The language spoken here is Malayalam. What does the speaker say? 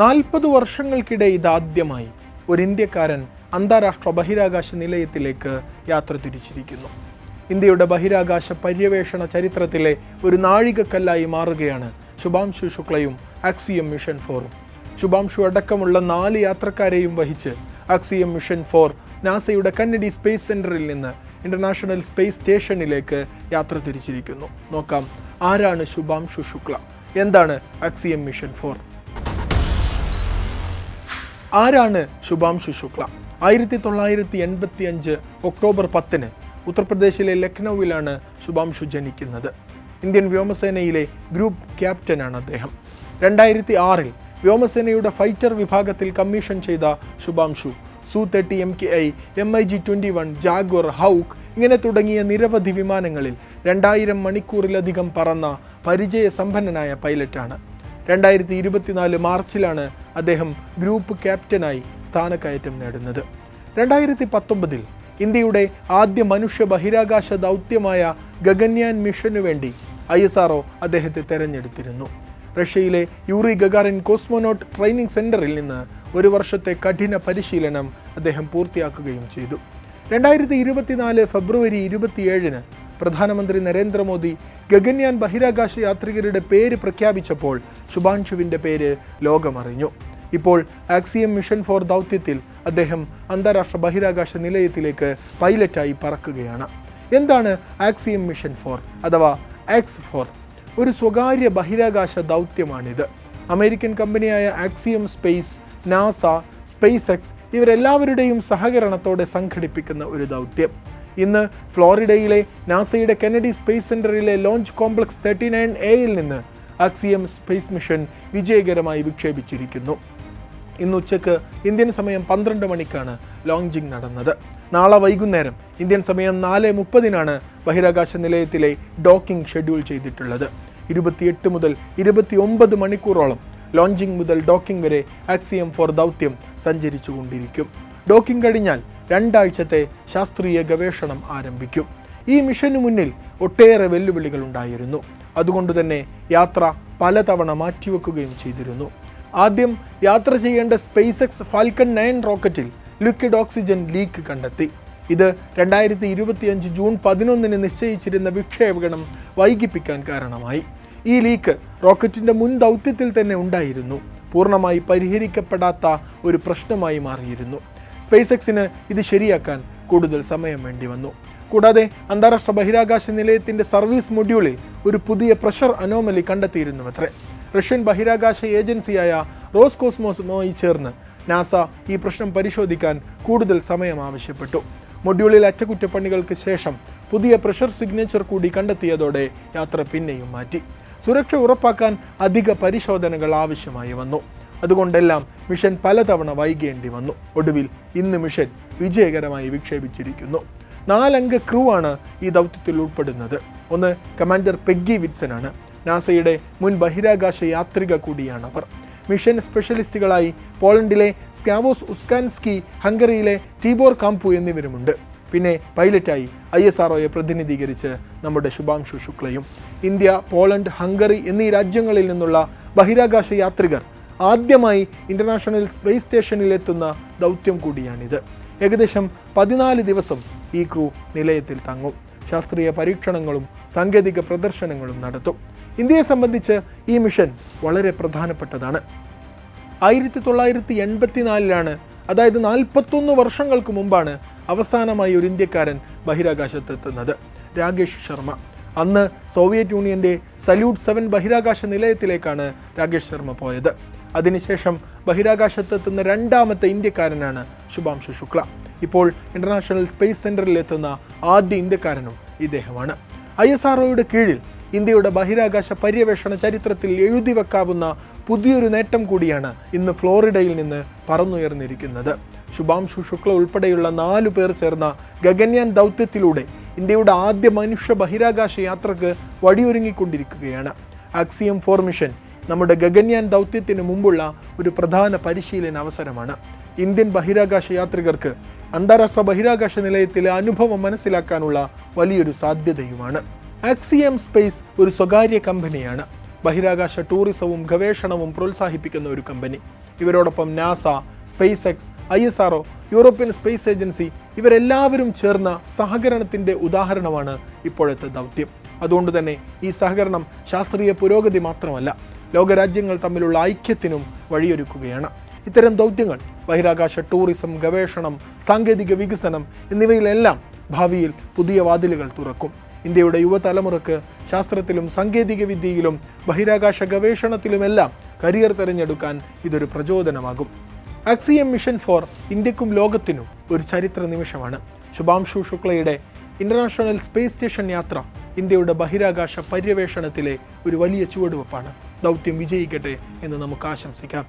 40 വർഷങ്ങൾക്കിടെ ഇതാദ്യമായി ഒരു ഇന്ത്യക്കാരൻ അന്താരാഷ്ട്ര ബഹിരാകാശ നിലയത്തിലേക്ക് യാത്ര തിരിച്ചിരിക്കുന്നു. ഇന്ത്യയുടെ ബഹിരാകാശ പര്യവേഷണ ചരിത്രത്തിലെ ഒരു നാഴികക്കല്ലായി മാറുകയാണ് ശുഭാംശു ശുക്ലയും ആക്സിയം മിഷൻ 4. ശുഭാംശു അടക്കമുള്ള 4 യാത്രക്കാരെയും വഹിച്ച് ആക്സിയം മിഷൻ 4 നാസയുടെ കെന്നഡി സ്പേസ് സെന്ററിൽ നിന്ന് ഇന്റർനാഷണൽ സ്പേസ് സ്റ്റേഷനിലേക്ക് യാത്ര തിരിച്ചിരിക്കുന്നു. നോക്കാം, ആരാണ് ശുഭാംശു ശുക്ല, എന്താണ് ആക്സിയം മിഷൻ 4? ആരാണ് ശുഭാംശു ശുക്ല? 1985 ഒക്ടോബർ 10 ഉത്തർപ്രദേശിലെ ലക്നൌവിലാണ് ശുഭാംശു ജനിക്കുന്നത്. ഇന്ത്യൻ വ്യോമസേനയിലെ ഗ്രൂപ്പ് ക്യാപ്റ്റനാണ് അദ്ദേഹം. 2006 വ്യോമസേനയുടെ ഫൈറ്റർ വിഭാഗത്തിൽ കമ്മീഷൻ ചെയ്ത Shubhanshu Su-30 MKI, MiG-21, Jaguar, ഹൗക്ക് ഇങ്ങനെ തുടങ്ങിയ നിരവധി വിമാനങ്ങളിൽ 2000 മണിക്കൂറിലധികം പറന്ന പരിചയസമ്പന്നനായ പൈലറ്റാണ്. 2024 മാർച്ചിലാണ് അദ്ദേഹം ഗ്രൂപ്പ് ക്യാപ്റ്റനായി സ്ഥാനക്കയറ്റം നേടുന്നത്. 2019 ഇന്ത്യയുടെ ആദ്യ മനുഷ്യ ബഹിരാകാശ ദൗത്യമായ ഗഗൻയാൻ മിഷനു വേണ്ടി ISRO അദ്ദേഹത്തെ തെരഞ്ഞെടുത്തിരുന്നു. റഷ്യയിലെ യൂറി ഗഗാറിൻ കോസ്മോനോട്ട് ട്രെയിനിങ് സെന്ററിൽ നിന്ന് 1 വർഷത്തെ കഠിന പരിശീലനം അദ്ദേഹം പൂർത്തിയാക്കുകയും ചെയ്തു. 2024 ഫെബ്രുവരി 27 പ്രധാനമന്ത്രി നരേന്ദ്രമോദി ഗഗൻയാൻ ബഹിരാകാശ യാത്രികരുടെ പേര് പ്രഖ്യാപിച്ചപ്പോൾ ശുഭാംശുവിൻ്റെ പേര് ലോകമറിഞ്ഞു. ഇപ്പോൾ ആക്സിയം മിഷൻ 4 ദൗത്യത്തിൽ അദ്ദേഹം അന്താരാഷ്ട്ര ബഹിരാകാശ നിലയത്തിലേക്ക് പൈലറ്റായി പറക്കുകയാണ്. എന്താണ് ആക്സിയം മിഷൻ 4 അഥവാ X4? ഒരു സ്വകാര്യ ബഹിരാകാശ ദൗത്യമാണിത്. അമേരിക്കൻ കമ്പനിയായ Axiom Space, NASA, SpaceX ഇവരെല്ലാവരുടെയും സഹകരണത്തോടെ സംഘടിപ്പിക്കുന്ന ഒരു ദൗത്യം. ഇന്ന് ഫ്ലോറിഡയിലെ നാസയുടെ കെന്നഡി സ്പേസ് സെന്ററിലെ ലോഞ്ച് കോംപ്ലക്സ് 39A നിന്ന് ആക്സിയം സ്പേസ് മിഷൻ വിജയകരമായി വിക്ഷേപിച്ചിരിക്കുന്നു. ഇന്ന് ഉച്ചയ്ക്ക് ഇന്ത്യൻ സമയം 12 മണിക്കാണ് ലോഞ്ചിങ് നടന്നത്. നാളെ വൈകുന്നേരം ഇന്ത്യൻ സമയം 4:30 ബഹിരാകാശ നിലയത്തിലെ ഡോക്കിംഗ് ഷെഡ്യൂൾ ചെയ്തിട്ടുള്ളത്. 28 മുതൽ 29 മണിക്കൂറോളം ലോഞ്ചിങ് മുതൽ ഡോക്കിംഗ് വരെ ആക്സിയം 4 ദൗത്യം സഞ്ചരിച്ചുകൊണ്ടിരിക്കും. ഡോക്കിംഗ് കഴിഞ്ഞാൽ 2 ആഴ്ചത്തെ ശാസ്ത്രീയ ഗവേഷണം ആരംഭിക്കും. ഈ മിഷനു മുന്നിൽ ഒട്ടേറെ വെല്ലുവിളികൾ ഉണ്ടായിരുന്നു. അതുകൊണ്ട് തന്നെ യാത്ര പലതവണ മാറ്റിവെക്കുകയും ചെയ്തിരുന്നു. ആദ്യം യാത്ര ചെയ്യേണ്ട സ്പേസ് എക്സ് ഫാൽക്കൺ 9 റോക്കറ്റിൽ ലിക്വിഡ് ഓക്സിജൻ ലീക്ക് കണ്ടെത്തി. ഇത് 2025 ജൂൺ 11 നിശ്ചയിച്ചിരുന്ന വിക്ഷേപണം വൈകിപ്പിക്കാൻ കാരണമായി. ഈ ലീക്ക് റോക്കറ്റിൻ്റെ മുൻ ദൗത്യത്തിൽ തന്നെ ഉണ്ടായിരുന്നു. പൂർണ്ണമായി പരിഹരിക്കപ്പെടാത്ത ഒരു പ്രശ്നമായി മാറിയിരുന്നു. സ്പേസ് എക്സിന് ഇത് ശരിയാക്കാൻ കൂടുതൽ സമയം വേണ്ടി വന്നു. കൂടാതെ അന്താരാഷ്ട്ര ബഹിരാകാശ നിലയത്തിൻ്റെ സർവീസ് മൊഡ്യൂളിൽ ഒരു പുതിയ പ്രഷർ അനോമലി കണ്ടെത്തിയിരുന്നുവത്രേ. റഷ്യൻ ബഹിരാകാശ ഏജൻസിയായ റോസ്കോസ്മോസുമായി ചേർന്ന് നാസ ഈ പ്രശ്നം പരിശോധിക്കാൻ കൂടുതൽ സമയം ആവശ്യപ്പെട്ടു. മൊഡ്യൂളിൽ അറ്റകുറ്റപ്പണികൾക്ക് ശേഷം പുതിയ പ്രഷർ സിഗ്നേച്ചർ കൂടി കണ്ടെത്തിയതോടെ യാത്ര പിന്നെയും മാറ്റി. സുരക്ഷ ഉറപ്പാക്കാൻ അധിക പരിശോധനകൾ ആവശ്യമായി വന്നു. അതുകൊണ്ടെല്ലാം മിഷൻ പലതവണ വൈകേണ്ടി വന്നു. ഒടുവിൽ ഇന്ന് മിഷൻ വിജയകരമായി വിക്ഷേപിച്ചിരിക്കുന്നു. 4 അംഗ ക്രൂ ആണ് ഈ ദൗത്യത്തിൽ ഉൾപ്പെടുന്നത്. ഒന്ന് കമാൻഡർ പെഗ്ഗി വിറ്റ്സൺ ആണ്. നാസയുടെ മുൻ ബഹിരാകാശ യാത്രിക കൂടിയാണവർ. മിഷൻ സ്പെഷ്യലിസ്റ്റുകളായി പോളണ്ടിലെ സ്കാവോസ് ഉസ്കാൻസ്കി, ഹംഗറിയിലെ ടീബോർ കാംപു എന്നിവരുമുണ്ട്. പിന്നെ പൈലറ്റായി ISROയെ പ്രതിനിധീകരിച്ച് നമ്മുടെ ശുഭാംശു ശുക്ലയും. ഇന്ത്യ, പോളണ്ട്, ഹംഗറി എന്നീ രാജ്യങ്ങളിൽ നിന്നുള്ള ബഹിരാകാശ യാത്രികർ ആദ്യമായി ഇന്റർനാഷണൽ സ്പേസ് സ്റ്റേഷനിലെത്തുന്ന ദൗത്യം കൂടിയാണിത്. ഏകദേശം 14 ദിവസം ഈ ക്രൂ നിലയത്തിൽ തങ്ങും. ശാസ്ത്രീയ പരീക്ഷണങ്ങളും സാങ്കേതിക പ്രദർശനങ്ങളും നടത്തും. ഇന്ത്യയെ സംബന്ധിച്ച് ഈ മിഷൻ വളരെ പ്രധാനപ്പെട്ടതാണ്. 1984 അതായത് 41 വർഷങ്ങൾക്ക് മുമ്പാണ് അവസാനമായി ഒരു ഇന്ത്യക്കാരൻ ബഹിരാകാശത്തെത്തുന്നത്. രാകേഷ് ശർമ്മ. അന്ന് സോവിയറ്റ് യൂണിയൻ്റെ സല്യൂട്ട് 7 ബഹിരാകാശ നിലയത്തിലേക്കാണ് രാകേഷ് ശർമ്മ പോയത്. അതിനുശേഷം ബഹിരാകാശത്തെത്തുന്ന 2ാമത്തെ ഇന്ത്യക്കാരനാണ് ശുഭാംശു ശുക്ല. ഇപ്പോൾ ഇന്റർനാഷണൽ സ്പേസ് സെന്ററിലെത്തുന്ന ആദ്യ ഇന്ത്യക്കാരനും ഇദ്ദേഹമാണ്. ISROയുടെ കീഴിൽ ഇന്ത്യയുടെ ബഹിരാകാശ പര്യവേഷണ ചരിത്രത്തിൽ എഴുതി വെക്കാവുന്ന പുതിയൊരു നേട്ടം കൂടിയാണ് ഇന്ന് ഫ്ലോറിഡയിൽ നിന്ന് പറന്നുയർന്നിരിക്കുന്നത്. ശുഭാംശു ശുക്ല ഉൾപ്പെടെയുള്ള 4 പേർ ചേർന്ന ഗഗൻയാൻ ദൗത്യത്തിലൂടെ ഇന്ത്യയുടെ ആദ്യ മനുഷ്യ ബഹിരാകാശ യാത്രക്ക് വഴിയൊരുങ്ങിക്കൊണ്ടിരിക്കുകയാണ്. ആക്സിയം 4 മിഷൻ നമ്മുടെ ഗഗൻയാൻ ദൗത്യത്തിന് മുമ്പുള്ള ഒരു പ്രധാന പരിശീലന അവസരമാണ്. ഇന്ത്യൻ ബഹിരാകാശ യാത്രികർക്ക് അന്താരാഷ്ട്ര ബഹിരാകാശ നിലയത്തിലെ അനുഭവം മനസ്സിലാക്കാനുള്ള വലിയൊരു സാധ്യതയുമാണ്. ആക്സിയം സ്പേസ് ഒരു സ്വകാര്യ കമ്പനിയാണ്. ബഹിരാകാശ ടൂറിസവും ഗവേഷണവും പ്രോത്സാഹിപ്പിക്കുന്ന ഒരു കമ്പനി. ഇവരോടൊപ്പം NASA, SpaceX, ISRO, European Space Agency ഇവരെല്ലാവരും ചേർന്ന സഹകരണത്തിൻ്റെ ഉദാഹരണമാണ് ഇപ്പോഴത്തെ ദൗത്യം. അതുകൊണ്ട് തന്നെ ഈ സഹകരണം ശാസ്ത്രീയ പുരോഗതി മാത്രമല്ല, ലോകരാജ്യങ്ങൾ തമ്മിലുള്ള ഐക്യത്തിനും വഴിയൊരുക്കുകയാണ്. ഇത്തരം ദൗത്യങ്ങൾ ബഹിരാകാശ ടൂറിസം, ഗവേഷണം, സാങ്കേതിക വികസനം എന്നിവയിലെല്ലാം ഭാവിയിൽ പുതിയ വാതിലുകൾ തുറക്കും. ഇന്ത്യയുടെ യുവതലമുറക്ക് ശാസ്ത്രത്തിലും സാങ്കേതിക വിദ്യയിലും ബഹിരാകാശ ഗവേഷണത്തിലുമെല്ലാം കരിയർ തിരഞ്ഞെടുക്കാൻ ഇതൊരു പ്രചോദനമാകും. ആക്സിയം മിഷൻ 4 ഇന്ത്യക്കും ലോകത്തിനും ഒരു ചരിത്ര നിമിഷമാണ്. ശുഭാംശു ശുക്ലയുടെ ഇൻ്റർനാഷണൽ സ്പേസ് സ്റ്റേഷൻ യാത്ര ഇന്ത്യയുടെ ബഹിരാകാശ പര്യവേഷണത്തിലെ ഒരു വലിയ ചുവടുവെപ്പാണ്. ദൗത്യം വിജയിക്കട്ടെ എന്ന് നമുക്ക് ആശംസിക്കാം.